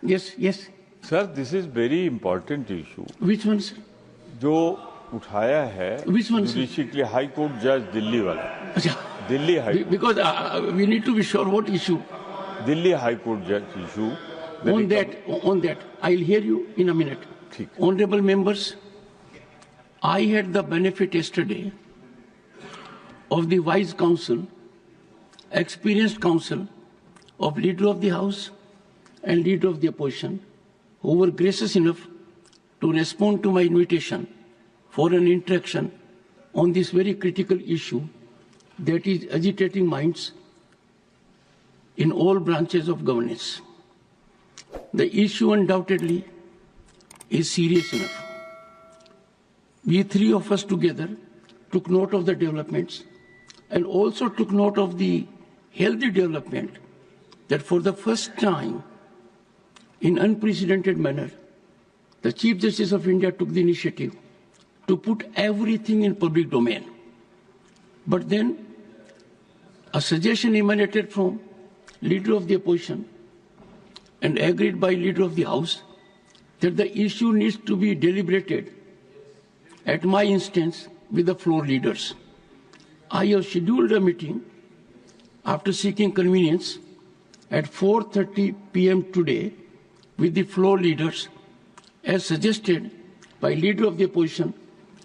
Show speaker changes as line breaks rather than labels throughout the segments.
Yes, yes.
Sir, this is very important issue.
Which one, sir?
जो उठाया है
Which one, sir?
Judiciary के लिए हाई कोर्ट जज दिल्ली वाला,
Acha.
Delhi high
Because we need to be sure what issue.
Delhi high court जज issue
On that, I'll hear you in a minute.
ठीक.
Honorable members, I had the benefit yesterday of the wise counsel, experienced counsel of Leader of the House and Leader of the Opposition, who were gracious enough to respond to my invitation for an interaction on this very critical issue that is agitating minds in all branches of governance. The issue undoubtedly is serious enough. We three of us together took note of the developments and also took note of the healthy development that for the first time in unprecedented manner, the Chief Justice of India took the initiative to put everything in public domain. But then a suggestion emanated from Leader of the Opposition and agreed by Leader of the House that the issue needs to be deliberated at my instance with the floor leaders. I have scheduled a meeting after seeking convenience at 4:30 p.m. today with the floor leaders as suggested by Leader of the Opposition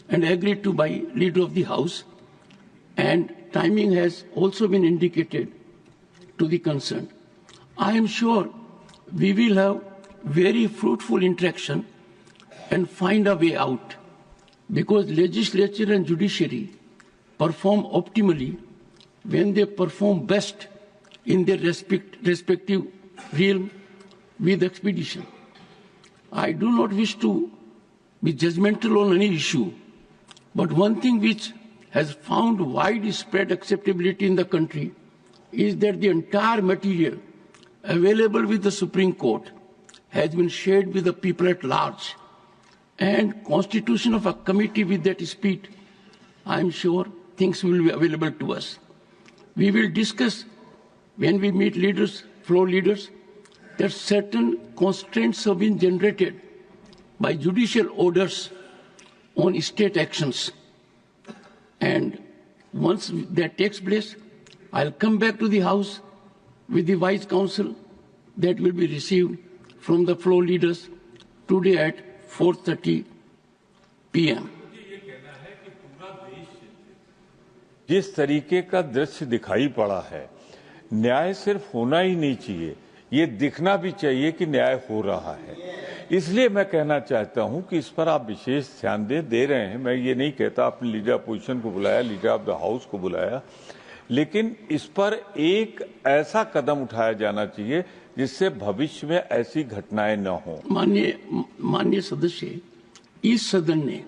and agreed to by Leader of the House, and timing has also been indicated to the concerned. I am sure we will have very fruitful interaction and find a way out, because legislature and judiciary perform optimally when they perform best in their respective realm with expedition. I do not wish to be judgmental on any issue, but one thing which has found widespread acceptability in the country is that the entire material available with the Supreme Court has been shared with the people at large, and constitution of a committee with that speed, I am sure things will be available to us. We will discuss when we meet leaders, floor leaders, that certain constraints have been generated by judicial orders on state actions. And once that takes place, I'll come back to the House with the wise counsel that will be received from the floor leaders today at 4:30 p.m.
जिस तरीके का दृश्य दिखाई पड़ा है, न्याय सिर्फ होना ही नहीं चाहिए, ये दिखना भी चाहिए कि न्याय हो रहा है। इसलिए मैं कहना चाहता हूं कि इस पर आप विशेष ध्यान दे रहे हैं। मैं ये नहीं कहता आपने लीडर अपोजिशन को बुलाया, लीडर ऑफ द हाउस को बुलाया, लेकिन इस पर एक ऐसा कदम उठाया जाना चाहिए जिससे भविष्य में ऐसी घटनाएं न हो।
माननीय सदस्य, इस सदन ने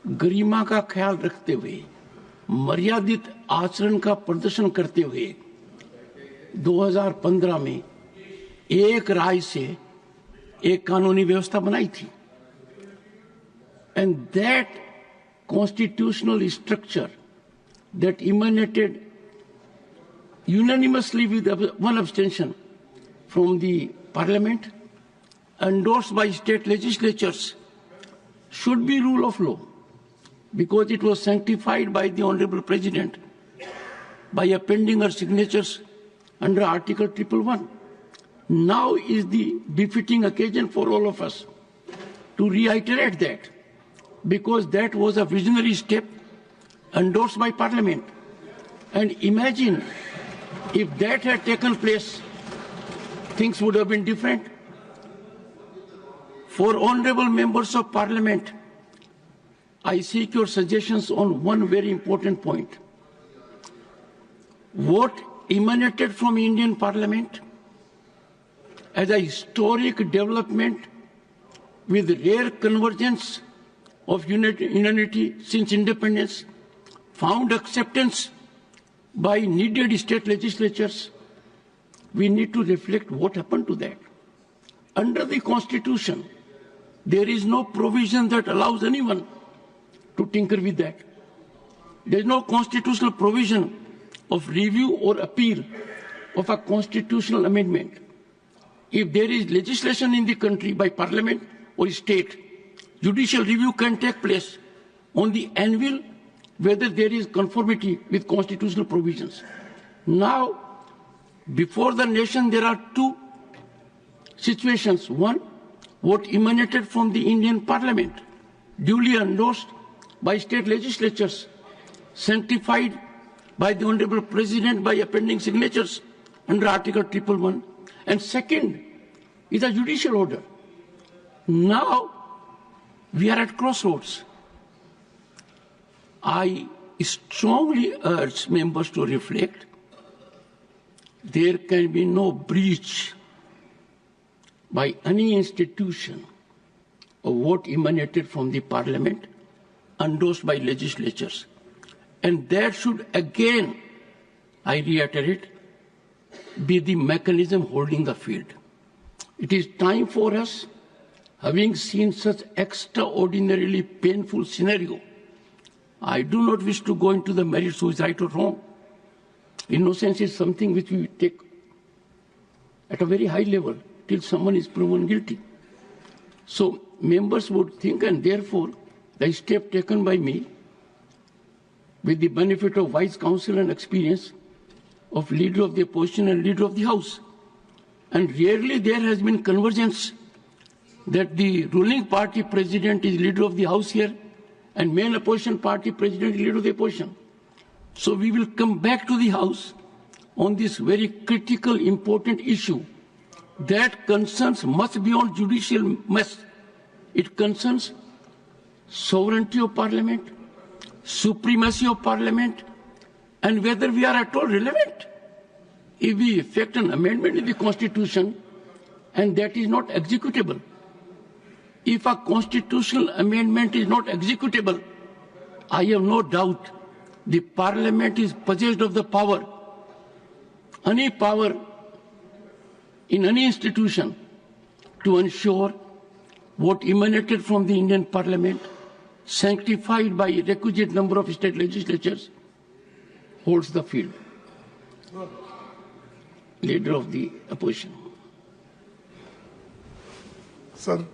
गरिमा का ख्याल रखते हुए मर्यादित आचरण का प्रदर्शन करते हुए 2015 में एक राय से एक कानूनी व्यवस्था बनाई थी, and that constitutional structure that emanated unanimously with one abstention from the Parliament, endorsed by state legislatures, should be rule of law, because it was sanctified by the Honorable President by appending her signatures under Article 111. Now is the befitting occasion for all of us to reiterate that, because that was a visionary step endorsed by Parliament. And imagine if that had taken place, things would have been different. For honorable members of Parliament, I seek your suggestions on one very important point. What emanated from Indian Parliament as a historic development with rare convergence of unity since independence found acceptance by needed state legislatures. We need to reflect what happened to that. Under the Constitution, there is no provision that allows anyone to tinker with that. There is no constitutional provision of review or appeal of a constitutional amendment. if there is legislation in the country by parliament or state, judicial review can take place on the anvil whether there is conformity with constitutional provisions. Now, before the nation, there are two situations. One, what emanated from the Indian Parliament, duly endorsed by state legislatures, sanctified by the Honorable President by appending signatures under Article 111. And second is a judicial order. Now, we are at crossroads. I strongly urge members to reflect. There can be no breach by any institution of what emanated from the Parliament, endorsed by legislatures. And that should again, I reiterate, be the mechanism holding the field. It is time for us, having seen such extraordinarily painful scenario. I do not wish to go into the merits who is right or wrong. Innocence is something which we take at a very high level till someone is proven guilty. So members would think, and therefore the step taken by me, with the benefit of wise counsel and experience of leader of the opposition and leader of the House, and rarely there has been convergence that the ruling party president is leader of the House here and main opposition party president is leader of the opposition. So we will come back to the House on this very critical, important issue that concerns much beyond judicial mess. It concerns sovereignty of Parliament, supremacy of Parliament, and whether we are at all relevant. If we effect an amendment in the Constitution and that is not executable, if a constitutional amendment is not executable, I have no doubt the Parliament is possessed of the power, any power in any institution, to ensure what emanated from the Indian Parliament, sanctified by a requisite number of state legislatures, holds the field. Leader of the opposition.
Sir,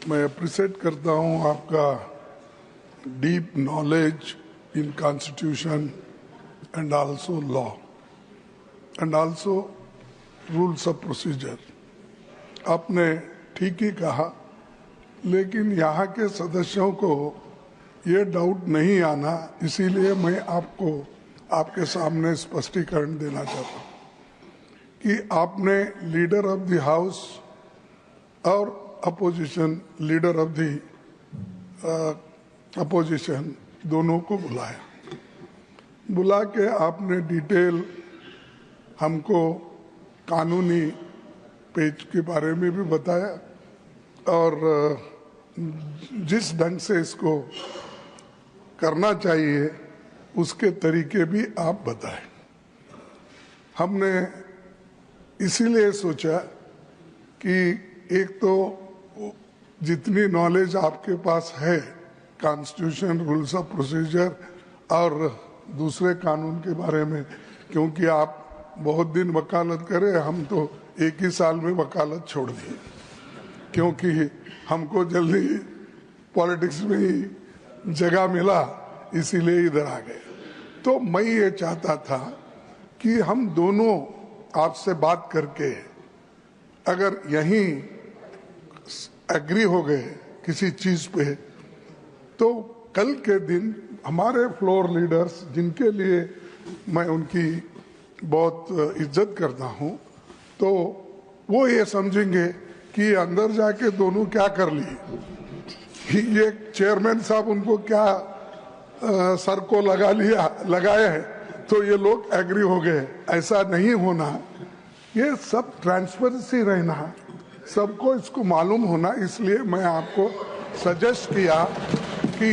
मैं appreciate करता हूं आपका deep knowledge in constitution and also law and also rules of procedure. आपने ठीक ही कहा, लेकिन यहाँ के सदस्यों को ये डाउट नहीं आना, इसीलिए मैं आपको आपके सामने स्पष्टीकरण देना चाहता हूँ कि आपने लीडर ऑफ द हाउस और opposition leader of the opposition दोनों को बुला के आपने डिटेल हमको कानूनी पेज के बारे में भी बताया और जिस ढंग से इसको करना चाहिए उसके तरीके भी आप बताएं. हमने इसीलिए सोचा कि एक तो जितनी नॉलेज आपके पास है कॉन्स्टिट्यूशन, रूल्स ऑफ प्रोसीजर और दूसरे कानून के बारे में, क्योंकि आप बहुत दिन वकालत करे, हम तो एक ही साल में वकालत छोड़ दी क्योंकि हमको जल्दी पॉलिटिक्स में ही जगह मिला, इसीलिए इधर आ गए. तो मैं ये चाहता था कि हम दोनों आपसे बात करके अगर यहीं एग्री हो गए किसी चीज पे, तो कल के दिन हमारे फ्लोर लीडर्स, जिनके लिए मैं उनकी बहुत इज्जत करता हूं, तो वो ये समझेंगे कि अंदर जाके दोनों क्या कर लिए, ये चेयरमैन साहब उनको क्या सर को लगाए हैं तो ये लोग एग्री हो गए. ऐसा नहीं होना, ये सब ट्रांसपेरेंसी रहना, सबको इसको मालूम होना. इसलिए मैं आपको सजेस्ट किया कि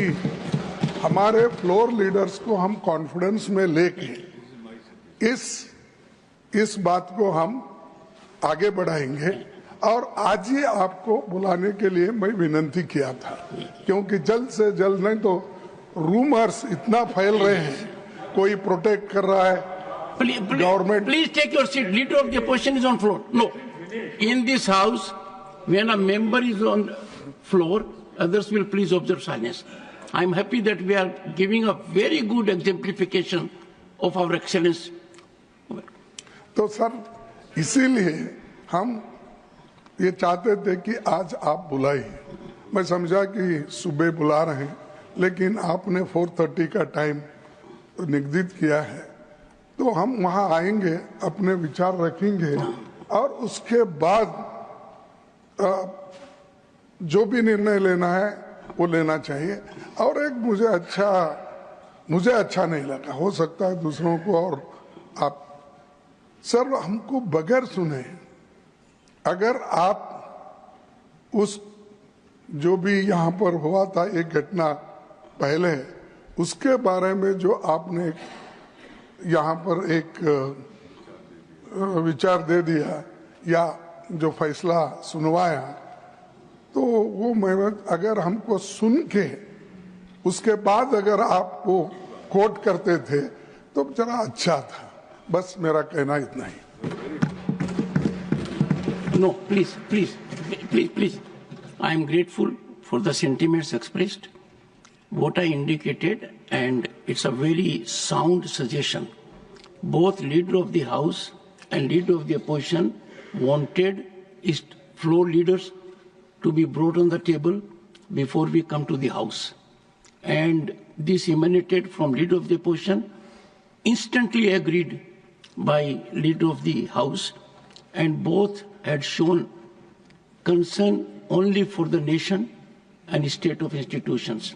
हमारे फ्लोर लीडर्स को हम कॉन्फिडेंस में लेके इस बात को हम आगे बढ़ाएंगे. और आज ही आपको बुलाने के लिए मैं विनती किया था, क्योंकि जल्द से जल्द, नहीं तो रूमर्स इतना फैल रहे हैं, कोई प्रोटेक्ट कर रहा है government.
Please take your seat. Leader of the opposition is on floor. No. in this house, when a member is on floor, others will please observe silence. I am happy that we are giving a very good exemplification of our excellence.
तो sir इसीलिए हम ये चाहते थे कि आज आप बुलाइए। मैं समझा कि सुबह बुला रहे हैं, लेकिन आपने 4:30 का टाइम निर्धारित किया है, तो हम वहां आएंगे, अपने विचार रखेंगे और उसके बाद जो भी निर्णय लेना है वो लेना चाहिए। और एक मुझे अच्छा नहीं लगा, हो सकता है दूसरों को, और आप सर हमको बगैर सुने, अगर आप उस जो भी यहाँ पर हुआ था एक घटना पहले, उसके बारे में जो आपने यहाँ पर एक विचार दे दिया या जो फैसला सुनवाया, तो वो मैं अगर हमको सुन के उसके बाद अगर आपको कोट करते थे तो जरा अच्छा था। बस मेरा कहना इतना ही।
No, please. I am grateful for the sentiments expressed, what I indicated, and it's a very sound suggestion. Both leader of the House and leader of the opposition wanted his floor leaders to be brought on the table before we come to the House. And this emanated from leader of the opposition, instantly agreed by leader of the House, and both had shown concern only for the nation and state of institutions.